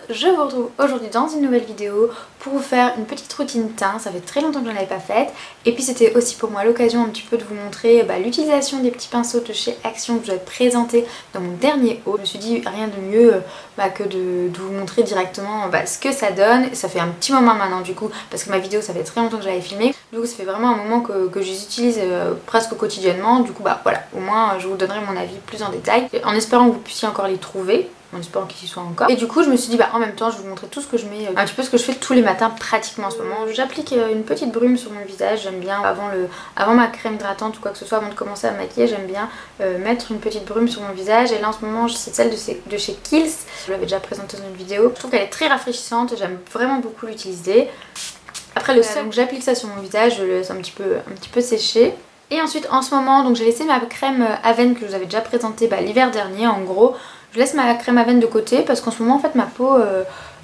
je vous retrouve aujourd'hui dans une nouvelle vidéo pour vous faire une petite routine teint. Ça fait très longtemps que je n'en avais pas faite et puis c'était aussi pour moi l'occasion un petit peu de vous montrer l'utilisation des petits pinceaux de chez Action que je vous avais présenté dans mon dernier haul. Je me suis dit rien de mieux que de vous montrer directement ce que ça donne. Ça fait un petit moment maintenant du coup parce que ma vidéo ça fait très longtemps que je l'avais filmée. Du coup ça fait vraiment un moment que je les utilise presque quotidiennement. Du coup voilà, au moins je vous donnerai mon avis plus en détail en espérant que vous puissiez encore les trouver. En espérant qu'ils y soient encore. Et du coup je me suis dit en même temps je vais vous montrer tout ce que je mets, un petit peu ce que je fais tous les matins pratiquement en ce moment. J'applique une petite brume sur mon visage, j'aime bien avant ma crème hydratante ou quoi que ce soit, avant de commencer à me maquiller, j'aime bien mettre une petite brume sur mon visage. Et là en ce moment c'est celle de chez Kiehl's, je l'avais déjà présentée dans une vidéo. Je trouve qu'elle est très rafraîchissante, j'aime vraiment beaucoup l'utiliser. Après le seul, donc j'applique ça sur mon visage, je le laisse un petit peu sécher. Et ensuite en ce moment donc j'ai laissé ma crème Avène que je vous avais déjà présentée l'hiver dernier en gros. Je laisse ma crème Avène de côté parce qu'en ce moment en fait ma peau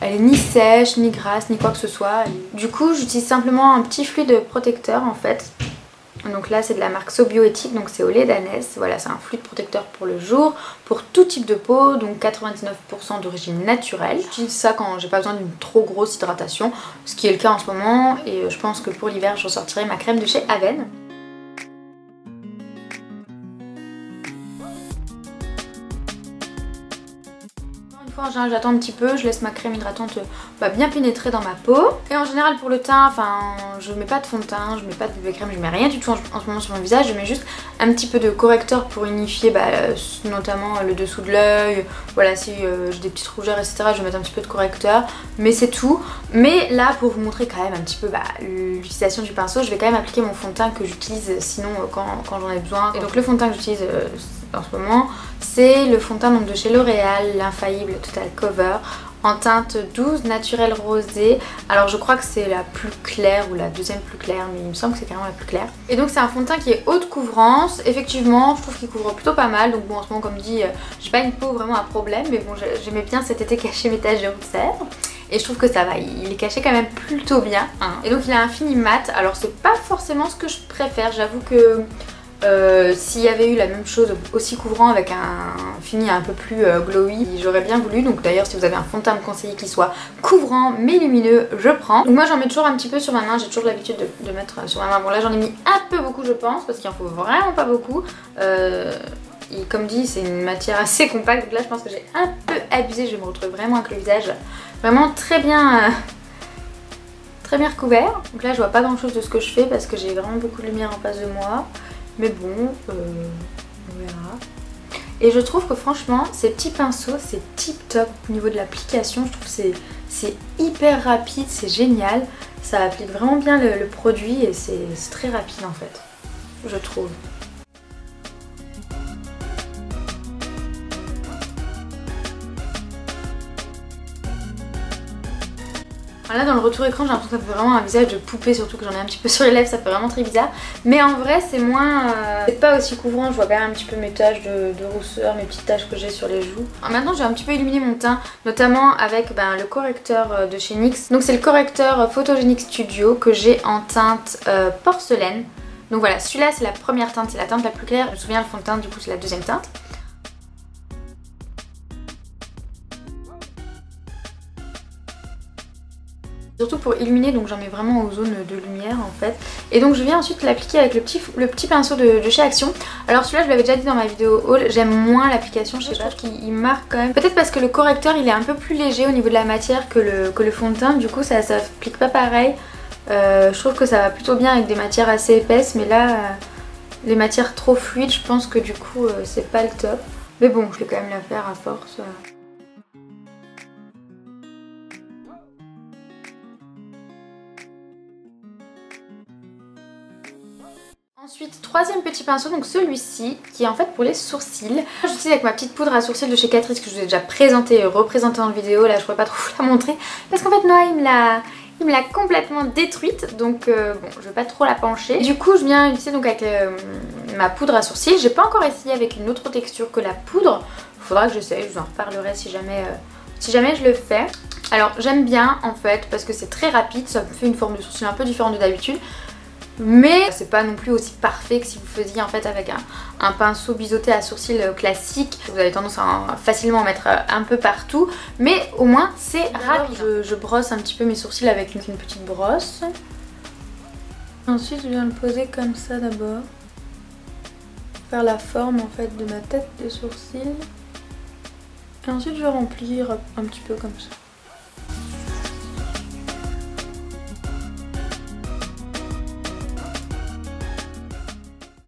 elle est ni sèche, ni grasse, ni quoi que ce soit. Du coup j'utilise simplement un petit fluide protecteur en fait. Donc là c'est de la marque So Bioéthique, donc c'est au lait d'ânesse. Voilà, c'est un fluide protecteur pour le jour, pour tout type de peau, donc 99% d'origine naturelle. J'utilise ça quand j'ai pas besoin d'une trop grosse hydratation, ce qui est le cas en ce moment. Et je pense que pour l'hiver je ressortirai ma crème de chez Avène. En général j'attends un petit peu, je laisse ma crème hydratante bien pénétrer dans ma peau. Et en général pour le teint, je mets pas de fond de teint, je mets pas de BB crème, je mets rien du tout en ce moment sur mon visage. Je mets juste un petit peu de correcteur pour unifier notamment le dessous de l'œil. Voilà, si j'ai des petites rougeurs etc, je vais mettre un petit peu de correcteur, mais c'est tout. Mais là pour vous montrer quand même un petit peu l'utilisation du pinceau, je vais quand même appliquer mon fond de teint que j'utilise sinon quand j'en ai besoin. Et donc le fond de teint que j'utilise en ce moment, c'est le fond de teint de chez L'Oréal, l'infaillible Total Cover, en teinte 12 naturelle rosée. Alors je crois que c'est la plus claire ou la deuxième plus claire, mais il me semble que c'est carrément la plus claire. Et donc c'est un fond de teint qui est haute couvrance. Effectivement je trouve qu'il couvre plutôt pas mal. Donc bon, en ce moment comme dit j'ai pas une peau vraiment à problème, mais bon j'aimais bien cet été cacher mes taches de rousseur. Et je trouve que ça va, il est caché quand même plutôt bien. Et donc il a un fini mat. Alors c'est pas forcément ce que je préfère, j'avoue que s'il y avait eu la même chose aussi couvrant avec un fini un peu plus glowy, j'aurais bien voulu. Donc d'ailleurs si vous avez un fond de teint à me conseiller qui soit couvrant mais lumineux, je prends. Donc moi j'en mets toujours un petit peu sur ma main, j'ai toujours l'habitude de mettre sur ma main. Bon là j'en ai mis un peu beaucoup je pense parce qu'il en faut vraiment pas beaucoup. Et comme dit c'est une matière assez compacte, donc là je pense que j'ai un peu abusé, je vais me retrouver vraiment avec le visage vraiment très bien recouvert. Donc là je vois pas grand chose de ce que je fais parce que j'ai vraiment beaucoup de lumière en face de moi. Mais bon, on verra. Et je trouve que franchement, ces petits pinceaux, c'est tip top au niveau de l'application. Je trouve que c'est hyper rapide, c'est génial. Ça applique vraiment bien le produit et c'est très rapide en fait, je trouve. Là dans le retour écran j'ai l'impression que ça fait vraiment un visage de poupée, surtout que j'en ai un petit peu sur les lèvres, ça fait vraiment très bizarre. Mais en vrai c'est moins, c'est pas aussi couvrant, je vois quand même un petit peu mes taches de rousseur, mes petites taches que j'ai sur les joues. Alors maintenant j'ai un petit peu illuminé mon teint, notamment avec le correcteur de chez NYX. Donc c'est le correcteur Photogenic Studio que j'ai en teinte porcelaine. Donc voilà, celui-là c'est la première teinte, c'est la teinte la plus claire. Je me souviens le fond de teint du coup c'est la deuxième teinte. Surtout pour illuminer, donc j'en mets vraiment aux zones de lumière en fait. Et donc je viens ensuite l'appliquer avec le petit pinceau de chez Action. Alors celui-là je l'avais déjà dit dans ma vidéo haul, j'aime moins l'application, je sais pas, qu'il marque quand même. Peut-être parce que le correcteur il est un peu plus léger au niveau de la matière que le fond de teint, du coup ça s'applique pas pareil. Je trouve que ça va plutôt bien avec des matières assez épaisses, mais là les matières trop fluides je pense que du coup c'est pas le top. Mais bon, je vais quand même la faire à force. Ensuite, troisième petit pinceau, donc celui-ci, qui est en fait pour les sourcils. J'utilise avec ma petite poudre à sourcils de chez Catrice que je vous ai déjà présentée et représentée dans la vidéo. Là, je pourrais pas trop vous la montrer parce qu'en fait, Noah, il me l'a complètement détruite. Donc, bon, je vais pas trop la pencher. Du coup, je viens utiliser donc avec ma poudre à sourcils. J'ai pas encore essayé avec une autre texture que la poudre. Faudra que j'essaye, je vous en reparlerai si jamais je le fais. Alors, j'aime bien en fait parce que c'est très rapide. Ça me fait une forme de sourcil un peu différente de d'habitude. mais c'est pas non plus aussi parfait que si vous faisiez en fait avec un pinceau biseauté à sourcils classique. Vous avez tendance à facilement en mettre un peu partout, mais au moins c'est rapide. Je brosse un petit peu mes sourcils avec une petite brosse. Ensuite je viens le poser comme ça d'abord, faire la forme en fait de ma tête de sourcils. Et ensuite je vais remplir un petit peu comme ça.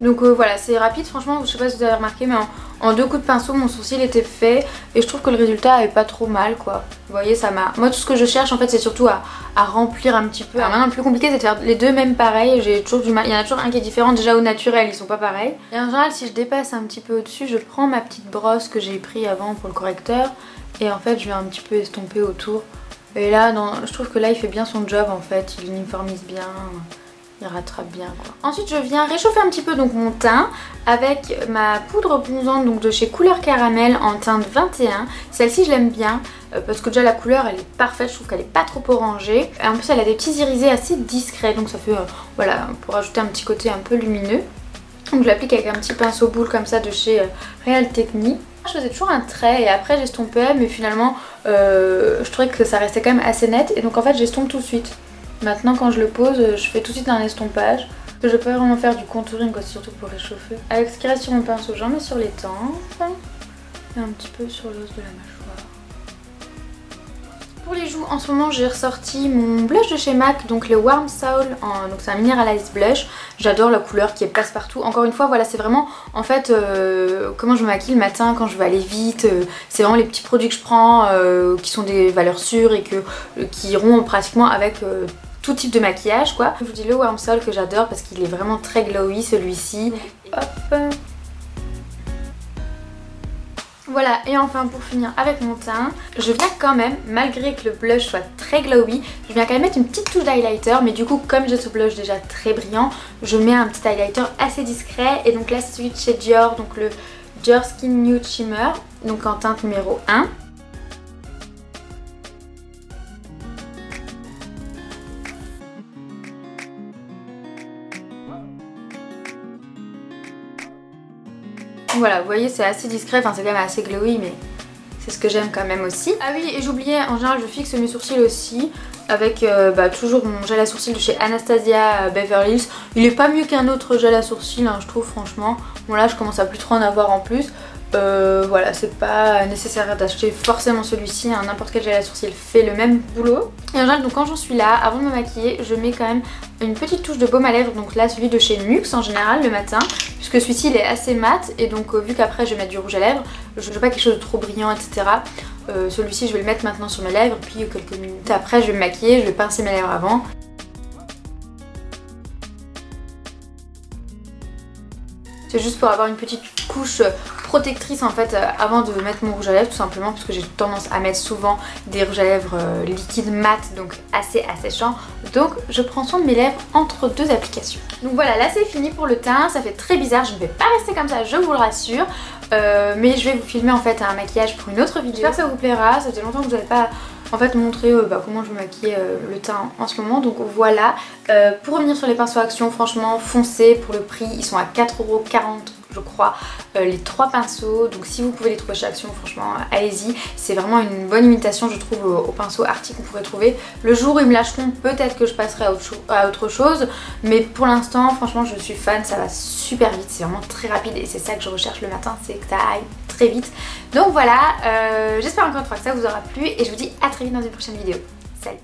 Donc voilà, c'est rapide, franchement, je sais pas si vous avez remarqué, mais en 2 coups de pinceau, mon sourcil était fait et je trouve que le résultat est pas trop mal quoi. Vous voyez, ça m'a... Moi, tout ce que je cherche en fait, c'est surtout à remplir un petit peu. Alors maintenant, le plus compliqué, c'est de faire les deux mêmes pareils. J'ai toujours du mal, il y en a toujours un qui est différent, déjà au naturel, ils sont pas pareils. Et en général, si je dépasse un petit peu au-dessus, je prends ma petite brosse que j'ai pris avant pour le correcteur et en fait, je viens un petit peu estomper autour. Et là, je trouve que là, il fait bien son job en fait, il uniformise bien. Il rattrape bien quoi. Ensuite je viens réchauffer un petit peu donc mon teint avec ma poudre bronzante donc de chez Couleur Caramel en teinte 21. Celle-ci je l'aime bien parce que déjà la couleur elle est parfaite, je trouve qu'elle est pas trop orangée. Et en plus elle a des petits irisés assez discrets donc ça fait voilà, pour ajouter un petit côté un peu lumineux. Donc je l'applique avec un petit pinceau boule comme ça de chez Real Technique. Je faisais toujours un trait et après j'estompais mais finalement je trouvais que ça restait quand même assez net et donc en fait j'estompe tout de suite. Maintenant quand je le pose, je fais tout de suite un estompage. Je peux pas vraiment faire du contouring quoi, surtout pour réchauffer. Avec ce qui reste sur mon pinceau, j'en mets sur les tempes et un petit peu sur l'os de la mâchoire. Pour les joues, en ce moment j'ai ressorti mon blush de chez MAC, donc le Warm Soul, donc c'est un Mineralized Blush. J'adore la couleur qui est passe-partout. Encore une fois, voilà, c'est vraiment en fait comment je me maquille le matin quand je veux aller vite. C'est vraiment les petits produits que je prends qui sont des valeurs sûres et qui iront pratiquement avec tout type de maquillage quoi. Je vous dis le Warm Soul que j'adore parce qu'il est vraiment très glowy celui-ci. Hop. Voilà, et enfin pour finir avec mon teint, je viens quand même, malgré que le blush soit très glowy, je viens quand même mettre une petite touche d'highlighter, mais du coup comme j'ai ce blush déjà très brillant, je mets un petit highlighter assez discret, et donc là c'est celui de chez Dior, donc le Dior Skin Nude Shimmer, donc en teinte numéro 1. Voilà, vous voyez c'est assez discret, enfin c'est quand même assez glowy mais c'est ce que j'aime quand même aussi. Ah oui, et j'oubliais, en général je fixe mes sourcils aussi avec toujours mon gel à sourcils de chez Anastasia Beverly Hills. Il est pas mieux qu'un autre gel à sourcils hein, je trouve franchement. Bon là je commence à plus trop en avoir en plus. Voilà, c'est pas nécessaire d'acheter forcément celui-ci, hein, n'importe quel gel à sourcils fait le même boulot. Et en général, donc quand j'en suis là, avant de me maquiller, je mets quand même une petite touche de baume à lèvres, donc là celui de chez NYX en général le matin, puisque celui-ci il est assez mat et donc vu qu'après je vais mettre du rouge à lèvres, je veux pas quelque chose de trop brillant etc. Celui-ci je vais le mettre maintenant sur mes lèvres, puis quelques minutes après je vais me maquiller, je vais pincer mes lèvres avant. C'est juste pour avoir une petite couche protectrice en fait avant de mettre mon rouge à lèvres tout simplement parce que j'ai tendance à mettre souvent des rouges à lèvres liquides mat donc assez asséchants. Donc je prends soin de mes lèvres entre deux applications. Donc voilà, là c'est fini pour le teint, ça fait très bizarre, je ne vais pas rester comme ça, je vous le rassure. Mais je vais vous filmer en fait un maquillage pour une autre vidéo. J'espère que ça vous plaira, ça fait longtemps que je vous n'avais pas en fait montrer comment je me maquille le teint en ce moment. Donc voilà, pour revenir sur les pinceaux Action, franchement foncez pour le prix, ils sont à 4,40 € je crois les 3 pinceaux, donc si vous pouvez les trouver chez Action franchement allez-y, c'est vraiment une bonne imitation je trouve aux pinceaux Arty qu'on pourrait trouver. Le jour où ils me lâcheront peut-être que je passerai à autre chose, mais pour l'instant franchement je suis fan, ça va super vite, c'est vraiment très rapide et c'est ça que je recherche le matin, c'est que ça aille très vite. Donc voilà, j'espère encore une fois que ça vous aura plu et je vous dis à très vite dans une prochaine vidéo. Salut!